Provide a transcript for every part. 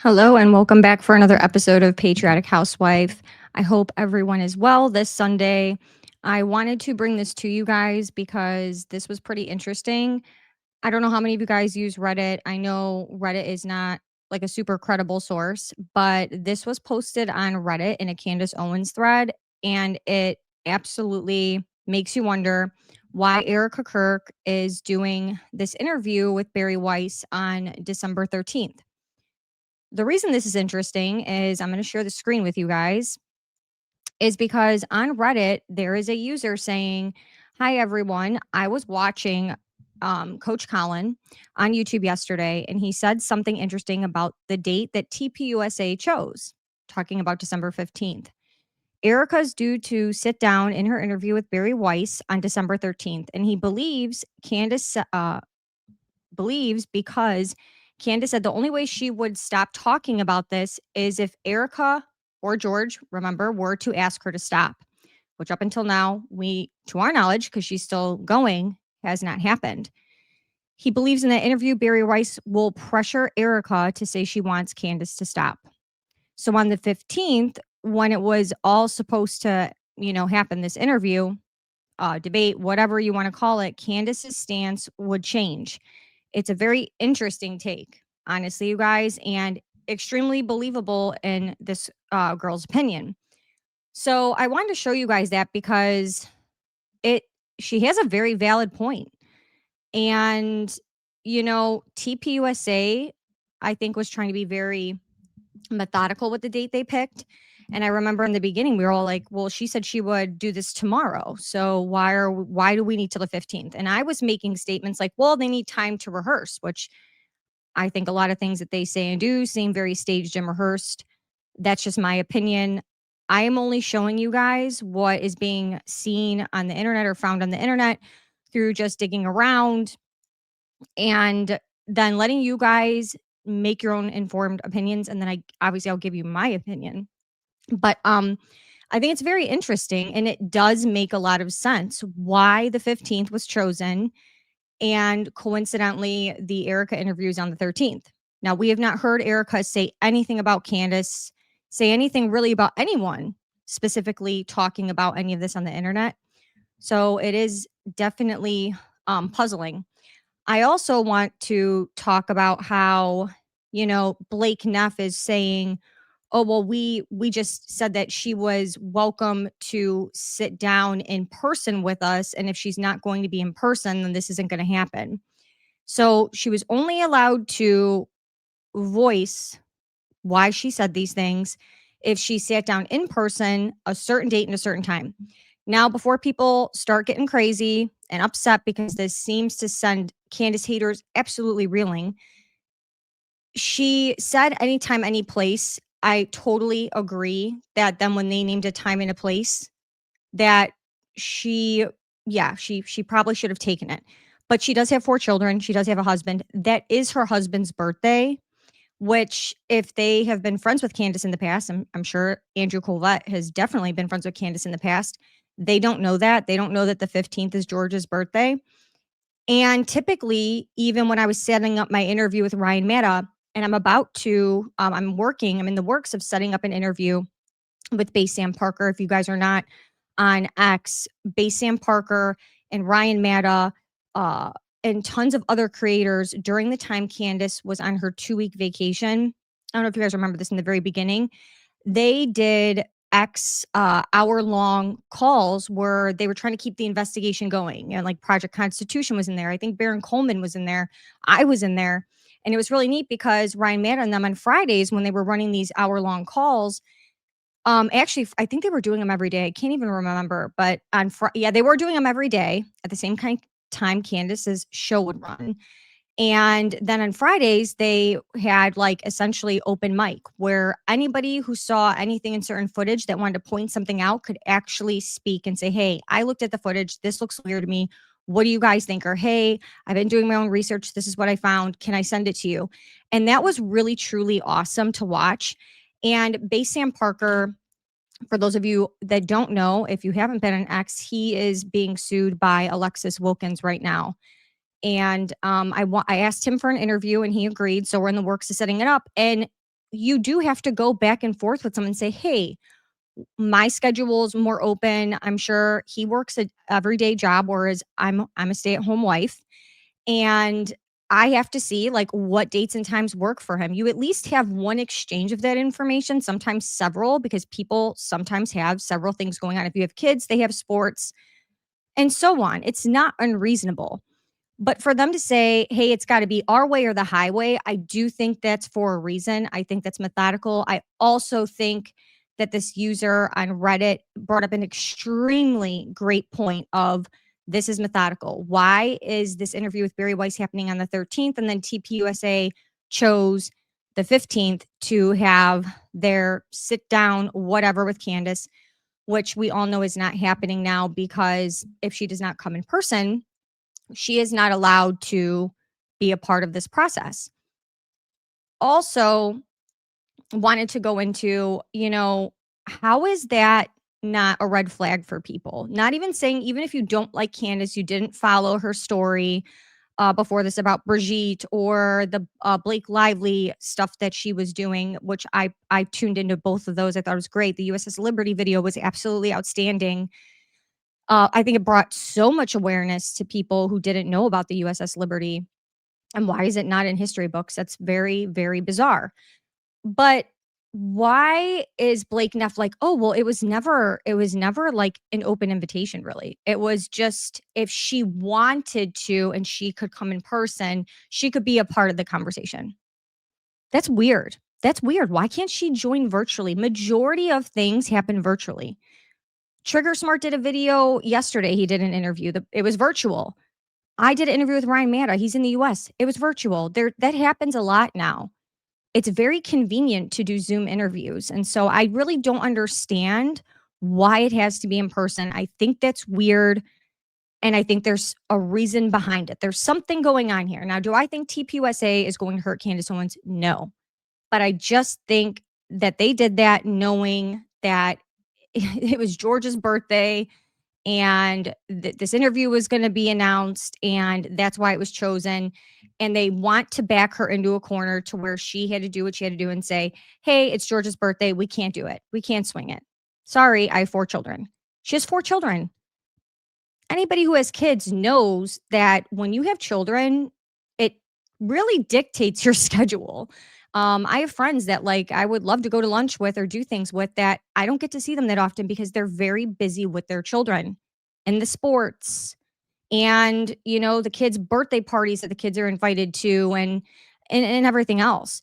Hello, and welcome back for another episode of Patriotic Housewife. I hope everyone is well this Sunday. I wanted to bring this to you guys because this was pretty interesting. I don't know how many of you guys use Reddit. I know Reddit is not like a super credible source, but this was posted on Reddit in a Candace Owens thread, and it absolutely makes you wonder why Erika Kirk is doing this interview with Bari Weiss on December 13th. The reason this is interesting is I'm going to share the screen with you guys is because on Reddit there is a user saying, "Hi everyone, I was watching Coach Colin on YouTube yesterday, and he said something interesting about the date that TPUSA chose, talking about December 15th. Erica's due to sit down in her interview with Bari Weiss on December 13th, and he believes Candace believes because Candace said the only way she would stop talking about this is if Erica or George, remember, were to ask her to stop, which up until now, to our knowledge, because she's still going, has not happened. He believes in that interview, Bari Weiss will pressure Erica to say she wants Candace to stop. So on the 15th, when it was all supposed to, happen, this interview, debate, whatever you want to call it, Candace's stance would change. It's a very interesting take, honestly, you guys, and extremely believable in this girl's opinion. So I wanted to show you guys that because it she has a very valid point. And TPUSA, I think, was trying to be very methodical with the date they picked. And I remember in the beginning, we were all like, well, she said she would do this tomorrow. So why do we need till the 15th? And I was making statements like, well, they need time to rehearse, which I think a lot of things that they say and do seem very staged and rehearsed. That's just my opinion. I am only showing you guys what is being seen on the internet or found on the internet through just digging around and then letting you guys make your own informed opinions, and then I'll give you my opinion. But I think it's very interesting, and it does make a lot of sense why the 15th was chosen, and coincidentally the Erika interview is on the 13th. Now, we have not heard Erika say anything about Candace, say anything really about anyone specifically talking about any of this on the internet. So it is definitely puzzling. I also want to talk about how, Blake Neff is saying, "Oh, well, we just said that she was welcome to sit down in person with us, and if she's not going to be in person, then this isn't going to happen." So she was only allowed to voice why she said these things if she sat down in person a certain date and a certain time. Now, before people start getting crazy and upset because this seems to send Candace haters absolutely reeling, she said anytime, any place. I totally agree that then when they named a time and a place, that she, yeah, she probably should have taken it. But she does have 4 children. She does have a husband. That is her husband's birthday, which if they have been friends with Candace in the past, I'm sure Andrew Colvette has definitely been friends with Candace in the past. They don't know that. They don't know that the 15th is George's birthday. And typically, even when I was setting up my interview with Ryan Matta, and I'm in the works of setting up an interview with Base Sam Parker. If you guys are not on X, Base Sam Parker and Ryan Matta, uh, and tons of other creators during the time Candace was on her 2-week vacation. I don't know if you guys remember this in the very beginning. They did X hour long calls where they were trying to keep the investigation going. And like Project Constitution was in there. I think Baron Coleman was in there. I was in there. And it was really neat because Ryan Matta and them on Fridays when they were running these hour long calls, actually, I think they were doing them every day. I can't even remember, but they were doing them every day at the same kind time Candace's show would run. And then on Fridays, they had like essentially open mic where anybody who saw anything in certain footage that wanted to point something out could actually speak and say, "Hey, I looked at the footage. This looks weird to me. What do you guys think?" Or, "Hey, I've been doing my own research. This is what I found. Can I send it to you?" And that was really, truly awesome to watch. And Base Sam Parker, for those of you that don't know, if you haven't been an X, he is being sued by Alexis Wilkins right now. And I asked him for an interview and he agreed. So we're in the works of setting it up. And you do have to go back and forth with someone and say, hey, my schedule's more open. I'm sure he works an everyday job, whereas I'm a stay-at-home wife. And I have to see like what dates and times work for him. You at least have one exchange of that information, sometimes several, because people sometimes have several things going on. If you have kids, they have sports and so on. It's not unreasonable. But for them to say, hey, it's got to be our way or the highway, I do think that's for a reason. I think that's methodical. I also think that this user on Reddit brought up an extremely great point of this is methodical. Why is this interview with Bari Weiss happening on the 13th and then TPUSA chose the 15th to have their sit down whatever with Candace, which we all know is not happening now because if she does not come in person, she is not allowed to be a part of this process. Also, wanted to go into, how is that not a red flag for people? Not even saying, even if you don't like Candace, you didn't follow her story before this about Brigitte or the Blake Lively stuff that she was doing, which I tuned into both of those. I thought it was great. The USS Liberty video was absolutely outstanding. I think it brought so much awareness to people who didn't know about the USS Liberty. And why is it not in history books? That's very, very bizarre. But why is Blake Neff like, oh, well, it was never like an open invitation, really. It was just if she wanted to and she could come in person, she could be a part of the conversation. That's weird. That's weird. Why can't she join virtually? Majority of things happen virtually. Trigger Smart did a video yesterday. He did an interview. It was virtual. I did an interview with Ryan Matta. He's in the US. It was virtual. That happens a lot now. It's very convenient to do Zoom interviews. And so I really don't understand why it has to be in person. I think that's weird. And I think there's a reason behind it. There's something going on here. Now, do I think TPUSA is going to hurt Candace Owens? No. But I just think that they did that knowing that it was George's birthday and this interview was going to be announced and that's why it was chosen, and they want to back her into a corner to where she had to do what she had to do and say, hey, it's George's birthday, we can't do it, we can't swing it, sorry, I have 4 children. She has 4 children. Anybody who has kids knows that when you have children, it really dictates your schedule. I have friends that like I would love to go to lunch with or do things with that I don't get to see them that often because they're very busy with their children and the sports and the kids' birthday parties that the kids are invited to and everything else.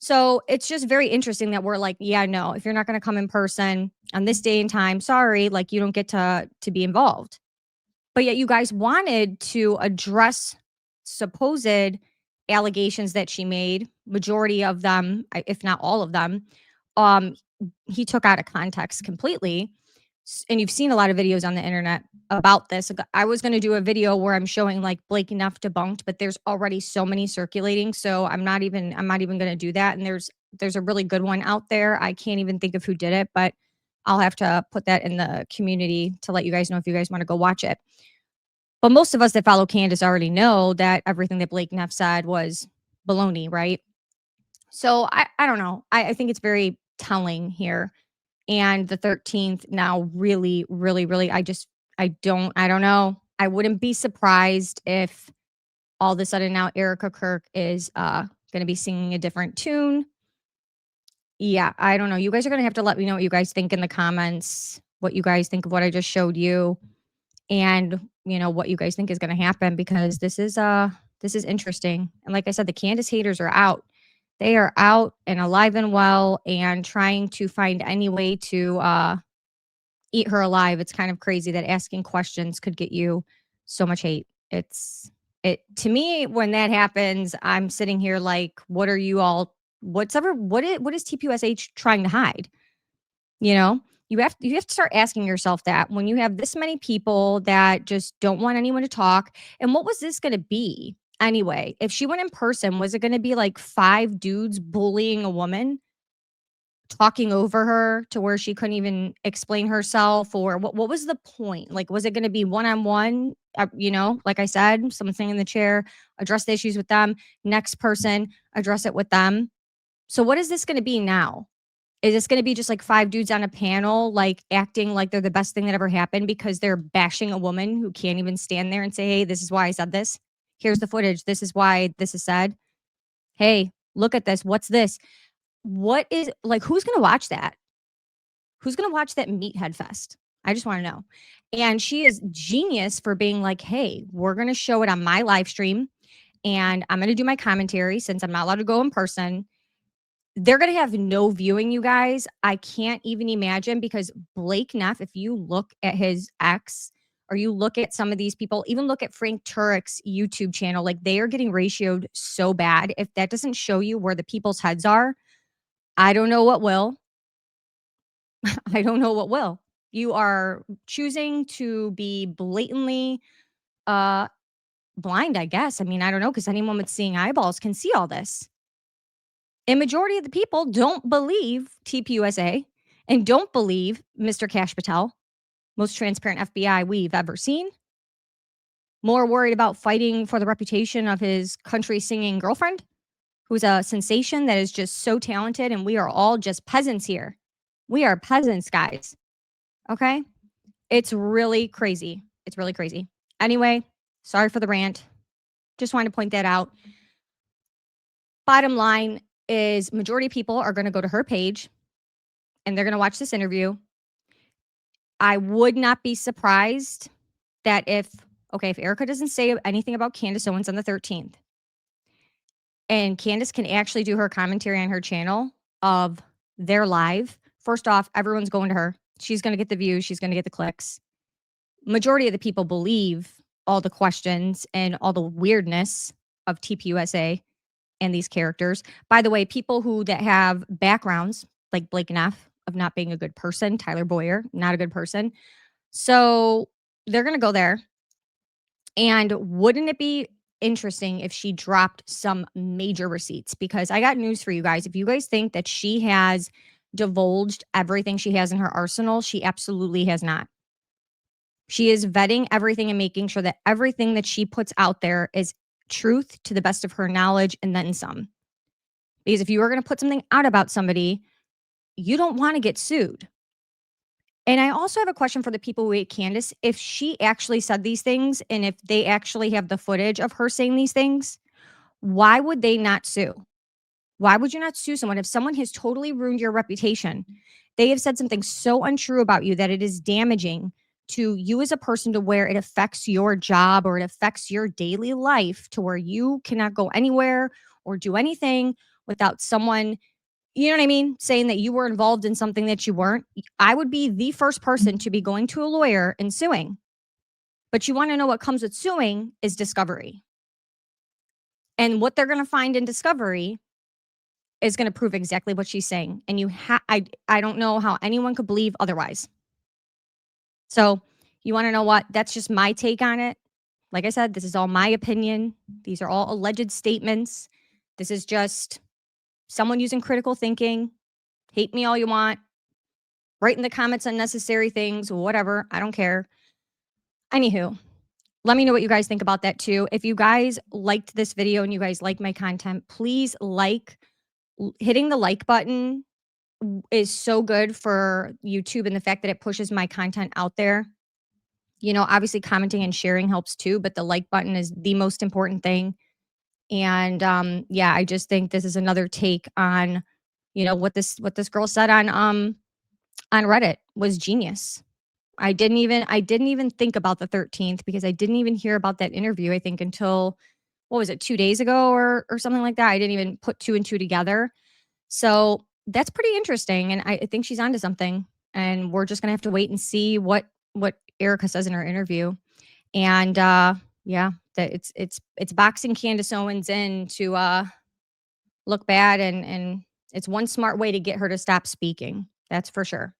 So it's just very interesting that we're like, yeah, no, if you're not going to come in person on this day and time, sorry, like you don't get to be involved. But yet you guys wanted to address supposed allegations that she made, majority of them, if not all of them, um, he took out of context completely. And you've seen a lot of videos on the internet about this. I was going to do a video where I'm showing like Blake Neff debunked, but there's already so many circulating, so I'm not even going to do that. And there's a really good one out there. I can't even think of who did it, but I'll have to put that in the community to let you guys know if you guys want to go watch it. But most of us that follow Candace already know that everything that Blake Neff said was baloney, right? So I don't know. I think it's very telling here. And the 13th now really, really, really, I don't know. I wouldn't be surprised if all of a sudden now Erika Kirk is going to be singing a different tune. Yeah, I don't know. You guys are going to have to let me know what you guys think in the comments, what you guys think of what I just showed you, and what you guys think is going to happen, because this is interesting. And like I said, the Candace haters are out. They are out and alive and well and trying to find any way to eat her alive. It's kind of crazy that asking questions could get you so much hate. It to me, when that happens, I'm sitting here like, what are you all, what is TPUSH trying to hide? You know, you have to start asking yourself that when you have this many people that just don't want anyone to talk. And what was this going to be anyway? If she went in person, was it going to be like 5 dudes bullying a woman, talking over her to where she couldn't even explain herself, or what was the point? Like, was it going to be one-on-one? Like I said, someone sitting in the chair, address the issues with them, next person, address it with them. So what is this going to be now? Is this going to be just like 5 dudes on a panel, like acting like they're the best thing that ever happened because they're bashing a woman who can't even stand there and say, hey, this is why I said this. Here's the footage. This is why this is said. Hey, look at this. What's this? What is like, who's going to watch that? Who's going to watch that meathead fest? I just want to know. And she is genius for being like, hey, we're going to show it on my live stream and I'm going to do my commentary since I'm not allowed to go in person. They're going to have no viewing, you guys. I can't even imagine because Blake Neff, if you look at his ex or you look at some of these people, even look at Frank Turek's YouTube channel, like they are getting ratioed so bad. If that doesn't show you where the people's heads are, I don't know what will. I don't know what will. You are choosing to be blatantly uh blind, I guess. I mean, I don't know, because anyone with seeing eyeballs can see all this. And majority of the people don't believe tpusa and don't believe Mr. Cash Patel, most transparent FBI we've ever seen. More worried about fighting for the reputation of his country singing girlfriend, who's a sensation that is just so talented, and we are all just peasants here. We are peasants, guys. Okay? It's really crazy. It's really crazy. Anyway, sorry for the rant. Just wanted to point that out. Bottom line is majority of people are going to go to her page and they're going to watch this interview. I would not be surprised that if Erika doesn't say anything about Candace Owens on the 13th and Candace can actually do her commentary on her channel of their live, first off, everyone's going to her. She's going to get the views. She's going to get the clicks. Majority of the people believe all the questions and all the weirdness of tpusa and these characters. By the way, people that have backgrounds like Blake Neff of not being a good person, Tyler Boyer, not a good person. So they're going to go there. And wouldn't it be interesting if she dropped some major receipts? Because I got news for you guys. If you guys think that she has divulged everything she has in her arsenal, she absolutely has not. She is vetting everything and making sure that everything that she puts out there is truth to the best of her knowledge and then some. Because if you are going to put something out about somebody, you don't want to get sued. And I also have a question for the people who hate Candace. If she actually said these things and if they actually have the footage of her saying these things, why would they not sue? Why would you not sue someone if someone has totally ruined your reputation? They have said something so untrue about you that it is damaging to you as a person to where it affects your job or it affects your daily life to where you cannot go anywhere or do anything without someone, you know what I mean, saying that you were involved in something that you weren't. I would be the first person to be going to a lawyer and suing. But you want to know what comes with suing is discovery. And what they're going to find in discovery is going to prove exactly what she's saying. And I don't know how anyone could believe otherwise. So you want to know what? That's just my take on it. Like I said, this is all my opinion. These are all alleged statements. This is just someone using critical thinking. Hate me all you want. Write in the comments unnecessary things, whatever. I don't care. Anywho, let me know what you guys think about that too. If you guys liked this video and you guys like my content, please hitting the like button is so good for YouTube and the fact that it pushes my content out there. You know, obviously commenting and sharing helps too, but the like button is the most important thing. And yeah, I just think this is another take on, you know, what this girl said on Reddit was genius. I didn't even think about the 13th because I didn't even hear about that interview, I think, until what was it, 2 days ago or something like that. I didn't even put two and two together. So that's pretty interesting. And I think she's onto something. And we're just gonna have to wait and see what Erika says in her interview. And yeah, that it's boxing Candace Owens in to look bad, and it's one smart way to get her to stop speaking. That's for sure.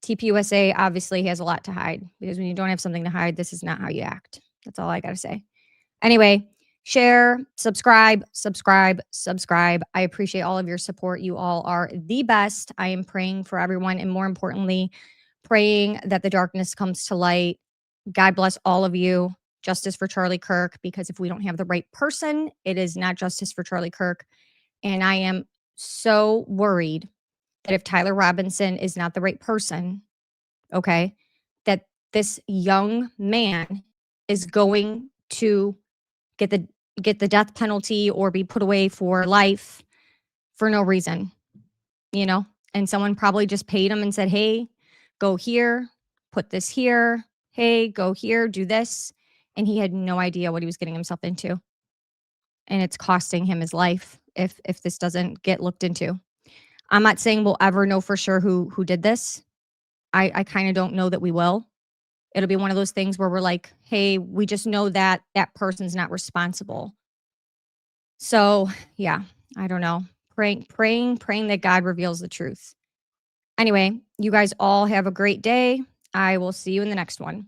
tpusa obviously has a lot to hide because when you don't have something to hide, this is not how you act. That's all I got to say. Anyway, share, subscribe. I appreciate all of your support. You all are the best. I am praying for everyone, and more importantly, praying that the darkness comes to light. God bless all of you. Justice for Charlie Kirk, because if we don't have the right person, it is not justice for Charlie Kirk. And I am so worried that if Tyler Robinson is not the right person, okay, that this young man is going to get the get the death penalty or be put away for life for no reason, you know? And someone probably just paid him and said, "Hey, go here, put this here. Hey, go here, do this." And he had no idea what he was getting himself into. And it's costing him his life if this doesn't get looked into. I'm not saying we'll ever know for sure who did this. I kind of don't know that we will. It'll be one of those things where we're like, "Hey, we just know that that person's not responsible." So, yeah, I don't know. Praying that God reveals the truth. Anyway, you guys all have a great day. I will see you in the next one.